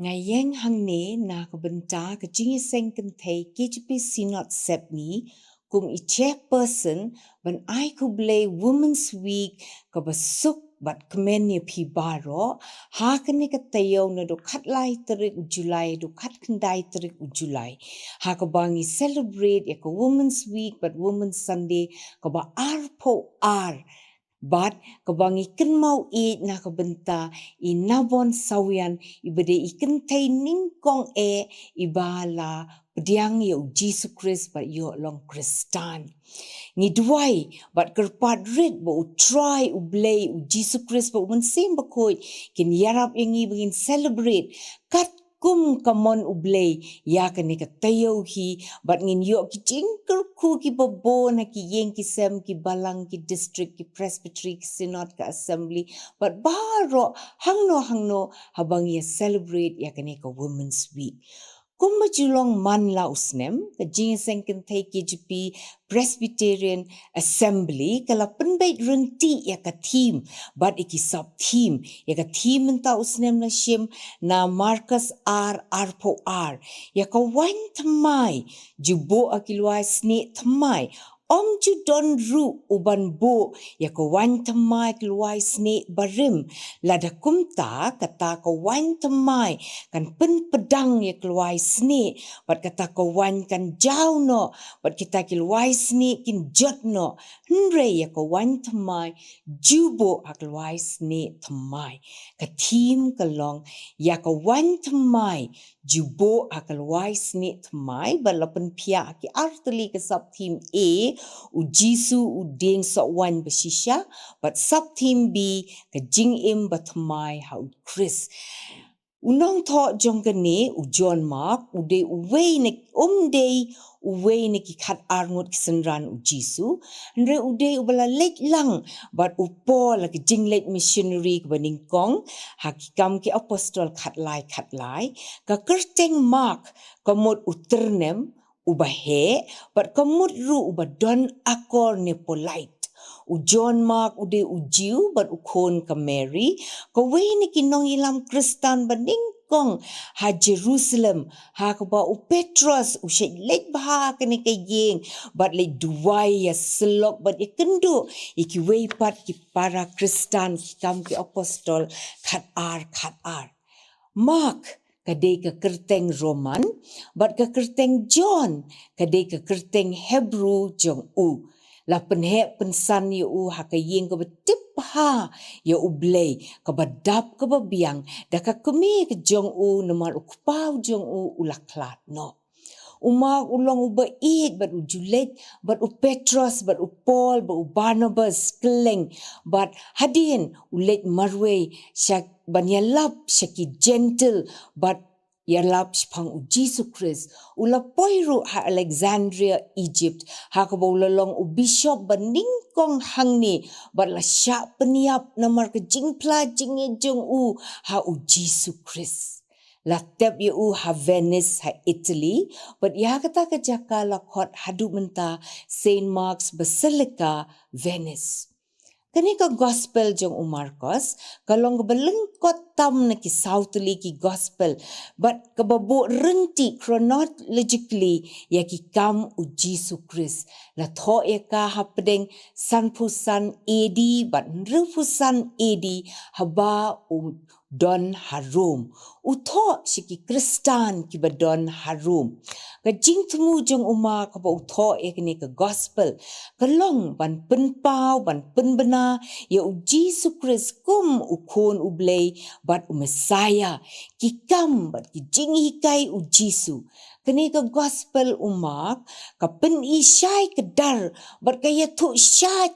Ngayeng hang ne na kabenta ka jingiseng kentay KGP Synod Sepni kum I chairperson ban I kublay Women's Week ka basuk bat kemen ni pi baro ha kene ka tayo na do katlay tarik u July do kat kendai tarik u July ha ka bangi celebrate ya ka Women's Week but Women's Sunday ka ba arpo ar But kabangi kenmau na kabenta nabon sawian ibade ikentay ningkong ibala pediang yo Jesus Christ but yo long Kristan. Ni duai but kerpat red bo try blay Jesus Christ but sim bakoy kin yarap yangi begin celebrate kat kum kamon ublay ya kani katayo hi but ngin yo ki jingker ku ki bobo na ki yeng ki sem ki balang ki district ki presbytery ki synod ka assembly but baro hangno habang ya celebrate ya kani ka Women's Week. Kung majulong man la usnem, ka jingseng kentay KGP Presbyterian Assembly, kala penbait renti ya ka team, but iki sub team, ya ka team enta usnem na shim na Marcus Arpo R, ya ka wan tamay, jubo akilway sni tamay, Om ju don ru uban bo ya ka wan tamay kilway sni barim lada kumta kata ka wan tamay kan pen pedang ya kilway sni bat kata ka wan kan jau no bat kita kilway sni kin jot no henre ya ka wan tamay jubo akilway sni tamay ka team kalong ya ka wan tamay jubo akalway sni tamay balapan pia ki arteli ka sub team A u Jisu u ding so wan basisha but sub team B ka jing im batmai ha u Chris unong tho jongkane u John Mark u de uway ne day uway ne ki khat arngot kisenran u Jisu andre u de ubala lek lang but u Paul ki jing lek missionary ka baning kong hakikam ki apostol khat lai ka kerteng Mark kamot uternem ubahe but kamut ru ubadon akor ne polite u John Mark ude ujiu but ukon ka Mary ka wini kinong ilam Kristan baning kong ha Jerusalem ha ka ba u Petrus u shay lek baha kani ka yeng but lek duway ya selok but ikendu iki way pat ki para Kristan kam ki apostol khat ar Mark kadai ke kerteng Roman, but ke kerteng John, kadai ke kerteng Hebrew jong u. La penhe pensan yu u haka yeng ke betip ha ya u blay, ke badap ke babiang, da ka kemi ke jong u nomor ukpau jong u ulaklat no. Umar ulong uba eat but ujulet but Petrus but Paul but Barnabas keleng but hadin ulet marwe syak banyalap syaki gentle but yalap pang Jesus Christ ula poiru ha Alexandria Egypt ha ka ulalong u bishop baningkong hangni but la syak peniap namar ke jingpla jinge jong u ha u Jesus Christ la tep ye u ha Venice ha Italy but ya kata ke jaka la khot hadu menta Saint Mark's Basilica Venice kani ka gospel jong u Marcos kalong belengkot tam na ki southly ki gospel but kababo renti chronologically ya ki kam u Jesus Christ la tho ya ka hapdeng sanpusan AD but nrupusan AD haba u don harum utho shiki Kristan ki badon harum ka jing temu jong uma ka ba utho ekni ka gospel kalong ban penpau ban penbena ya u Jesus Christ kum ukon ublay bat u Messiah ki kam bat ki jing hikai u Jesus kani ka gospel umak ka pen isyai kedar bat ka ya tu syat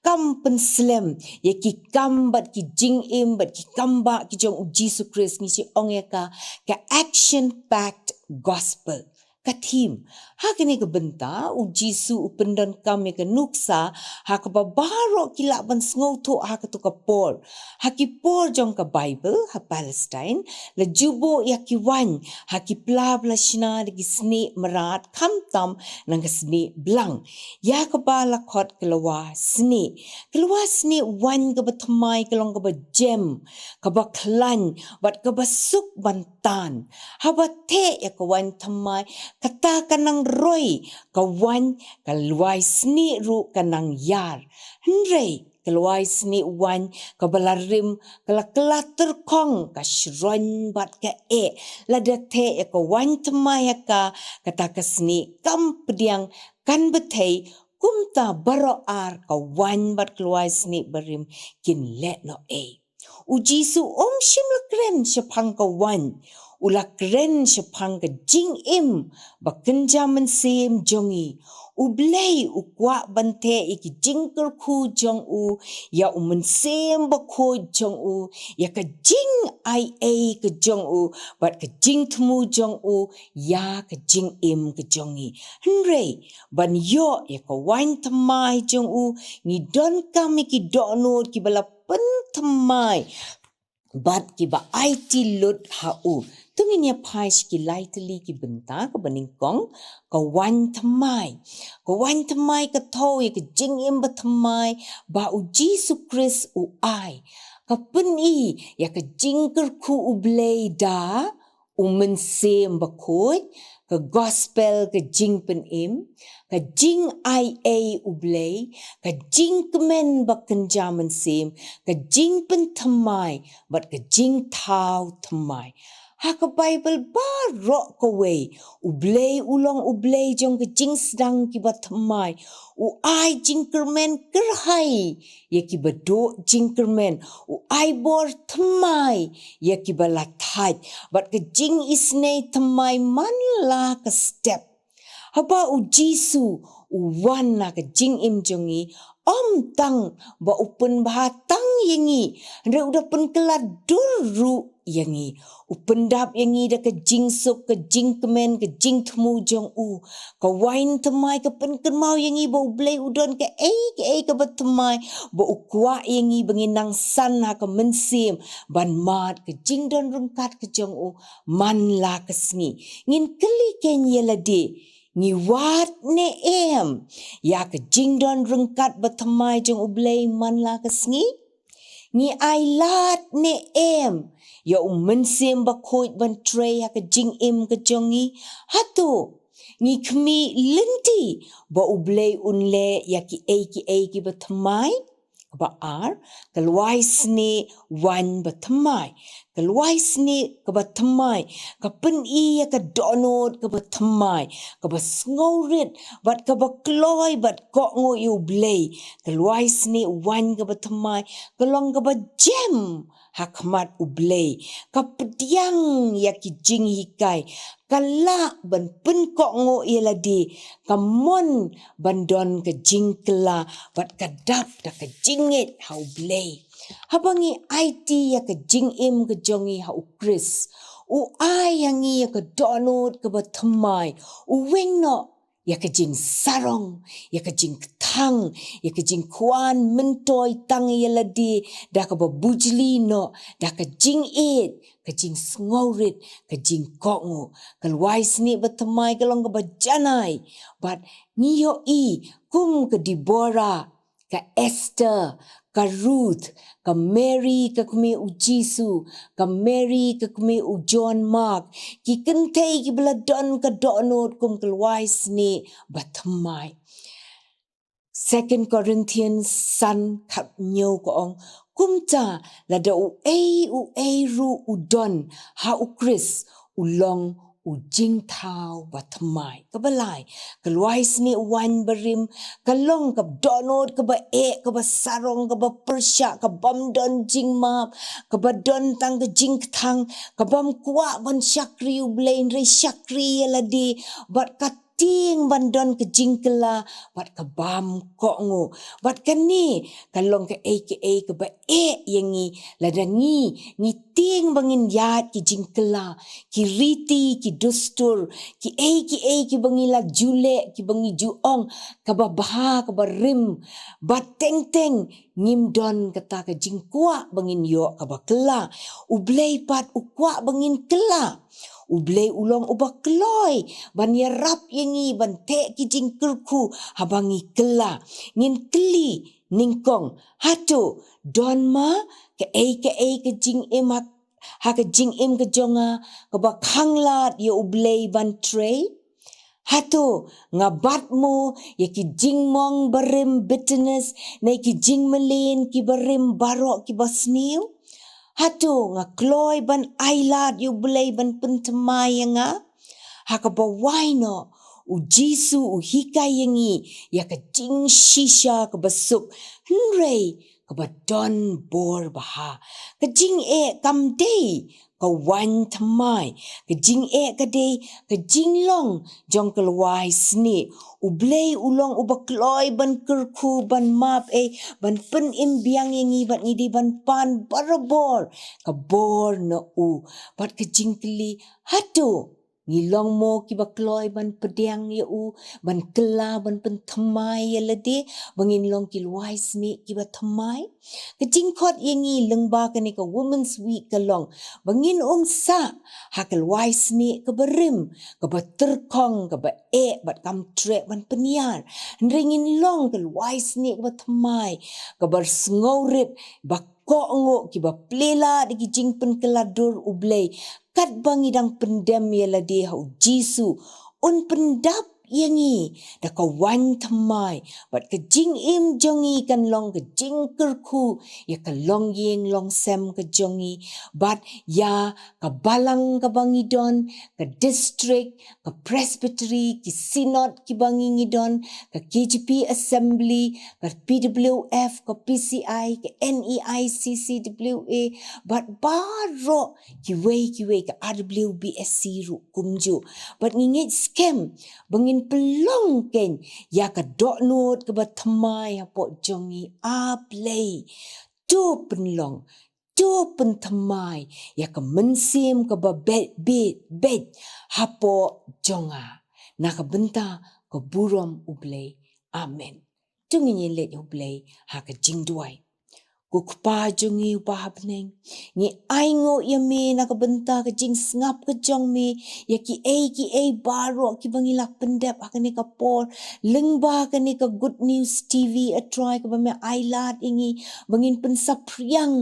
kam penslem ya ki kam bat ki jing im bat ki kamba ki jong Jesus Christ ni si ong ya ka action packed gospel katim. Hakini ke benta ujisu upendon kami ke nuksa hak babaro kilak ban sngoto hak tu ke Paul. Haki Paul jong ke Bible ha Palestine la jubo yaki wan haki pla shina digi sni merat kamtam nang ke sni blang. Ya ke bala kot keluar sni. Keluar sni wan ke batmai kelong ke jem ke baklan bat ke basuk bantan. Haba te ya ke wan tamai kata kanang roy kawan kaluai sni ru kanang yar henrei kaluai sni wan kabalarim kala terkong ka shron bat ka lada te ya kawan temai ka kata ka sni kam pediang kan betei kumta baro ar kawan bat kaluai sni barim kin let no uji su shim la kren shapang kawan ula kren shapang ka jing im bakenja mensem jongi ublei ukwa bante iki jingker ku jong u ya mensem bako jong u ya ka jing ai ke jong u bat ka jing temu jong u ya ka jing im ke jongi henrei ban yo ya ka wain tamai jong u ni don kami ki donor ki bala pen tamai bat ki ba IT lut hau tungin ya pais ki lightly ki benta ka beningkong ka wan tamai ka thau ya ka jing im ba tamai ba u Jesus Christ u ai ka peni ya ka jingker ku u da u mensem ba khoi ka gospel ka jing pen im ka jing u ka jing kemen ba kenjaman sem ka jing pen tamai bat ka jing thau tamai ha ka Bible ba ro ka we ulong jong ka jing sedang ki ba tamai u ai jing kermen kerhai ya ki ba do jing kermen u ai bor tamai ya ki ba latai bat ka jing isne tamai man la ka step haba u jisu u wana ka jing im jongi tang ba upen bahatang yangi re udah pen kelat duru yangi upendap yangi da ka jing sok ka jing kemen ka jing temu jong u ka wain temai ka pen mau yangi ba ublei udon ka ka batemai ba ukwa yangi benginang san ha ka mensim ban mat ka jing don rungkat ka jong u man la ka sngi ngin keli ken yelade ni wat ne ya ka jing don rengkat batamai jong ublei man la ka sngi ni ai lat ne ya mensem ba khoit ban tray ya ka jing im ka jongi hatu ni kmi linti ba ublei unle ya ki ki batamai ba ar kalwai sni wan batamai kalwai sni ka batamai ka pen ya ka donot ka batamai ka ba sngorit bat ka ba kloi bat ko ngo yu blei kalwai sni wan ka batamai kalong ka ba jem hakmat ublei ka pediang ya ki jing hikai kala ban pen ko ngo yeladi kamon bandon ke jingkla bat kadap da ke jingit hau blei habangi IT ya ke jing im ke jongi hau Chris u ai yangi ya ke donut ke batamai u wengno ya ke jing sarong ya ke jing tang ya ke jing kuan mentoi tang yeladi da ke babujli no da ke jing it ke jing sngorit ke jing kongo kalwai sni batamai kalong ke bajanai bat niyo kum ke Deborah ka Esther ka Ruth ka Mary ka kumi u Jisu ka Mary ka kumi u John Mark ki kentei ki beladon ka donot kum kalwai sni batamai 2 Corinthians san kap nyo ko ong kumta lada u ru u don ha u Chris u long u jing thau batamai kabalai kalwai sni wan barim kalong kap donot ka ba ka ba sarong ka ba persya ka bam don jing map ka ba don tang ka jing thang ka bam kwa ban syakri u blain re syakri yaladi bat ka ting bandon ke jingkela bat ke bam kok ngo bat kan ni kalong ke ke ba yangi ladangi ni ting bangin yat ki jingkela ki riti ki dustur ki ki bangila jule ki bangi juong ka ba baha ka ba rim bat teng ngim don kata ke jingkua bangin yo ka ba kela ublei pat ukwa bangin kela ublei ulong ubak keloi ban ya rap yengi ban te ki jingkerku habangi kela ngin keli ningkong hatu don ma ke ke jing emak ha ke jing em ke jonga ke ba khanglat ya ublei ban trei hatu ngabat mo ya ki jing mong barim bitterness na ki jing melin ki barim barok ki basniu hatu nga kloi ban ailat yu belai ban pentemai nga haka bawai no u jisu u hika yangi ya ka jing shisha ka basuk nrei ka badon bor baha ka jing kam day ka wan tamai ka jing ka day ka jing long jong kelwai sni ublei ulong ubakloi ban kerku ban map ban pen imbiang yangi bat ngidi ban pan barabor ka bor no u bat ka jing keli hatu ngilong mo ki bakloi ban pedang ya u ban kela ban pen thamai ya lade bangin long ki luai sni ki ba thamai ka jing khot yangi lengba ka ni ka women's week ka long bangin sa ha ka luai sni ka berim ka ba terkong ka ba bat kam tre ban peniar ringin long ka luai sni ka ba thamai ka bar sngorit ba ko ngo ki ba plela di ki jing pen keladur ublei kat bangidang pendem ya lade hau jisu un pendap yangi da ka wan thamai bat ka jing im jongi kan long ka jing kerku ya ka long yeng long sem ka jongi bat ya ka balang ka bangidon ka district ka presbytery ki synod ki bangingidon ka KGP assembly ka PWF ka PCI ka NEI CCWA bat baro ki wei ka RWBSC ru kumju bat ngingit scam bangin pelong ken ya ka dok not ke batmai apo jongi a play tu penlong tu pentamai ya ka mensim ke ba bet hapo jonga na ka benta ke burom ublei amen tungin let ublei ha ka jingduai kukpa jongi upahapneng ngi aingo ya me na ka benta ka jing ngap ka jong me ya ki baro ki bangila pendep akane ka por lengba kane ka good news TV atrai ka ba me ailat ingi bangin pensapriang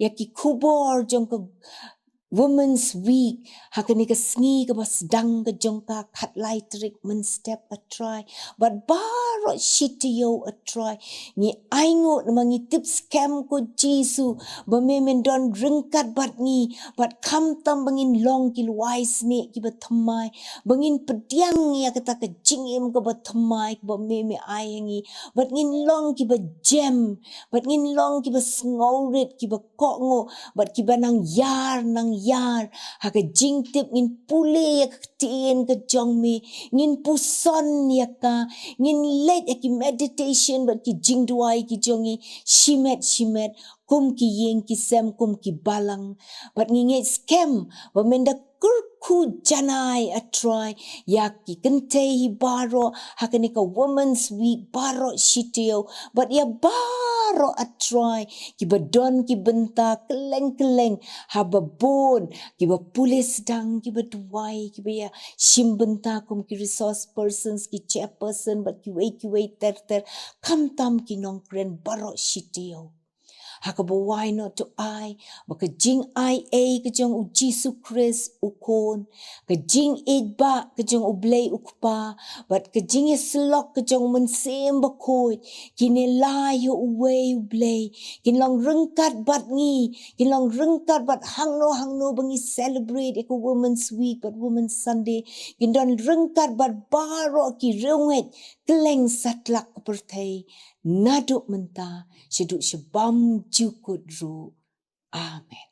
ya ki kubor jong ka Women's Week hakani ka sngi ka bas dang ka jongka khat lai trik men step a try but baro shitio a try ni aingo mangi tip scam ko jisu ba memen don ringkat bat ni bat kam tam bangin long ki wise ni ki ba thamai bangin pediang ya kata ka jingim ka ba thamai ba meme ayangi bat ngin long ki ba jam bat ngin long ki ba sngorit ki ba kongo bat ki ba nang yar haka jingtip ngin pule ya tien ka jongmi ngin puson ya ka ngin let ya ki meditation but ki jingduai ki jongi shimet kum ki yeng ki sem kum ki balang but nginget scam ba menda kurku janai a try ya ki kente hi baro hakani ka women's week baro shitio but ya baro a try ki badon ki benta keleng hababon ki ba pulis dang ki ba duai ki ba ya shimbenta kum ki resource persons ki chairperson but ki wait ter kam tam ki nongkren baro shitio hakabawai no to I baka jing I a kajong u Jisu Christ ukon kajing idba kajong ublay ukpa but kajing islok kajong mensem bakoi kinelayo uwe ublay kinlong rengkat bat ngi kinlong rengkat bat hangno bangi celebrate iko Women's Week but Women's Sunday kindon rengkat bat baro ki runget keleng satlak kepertai naduk menta syeduk syebam jukut ru. Amen.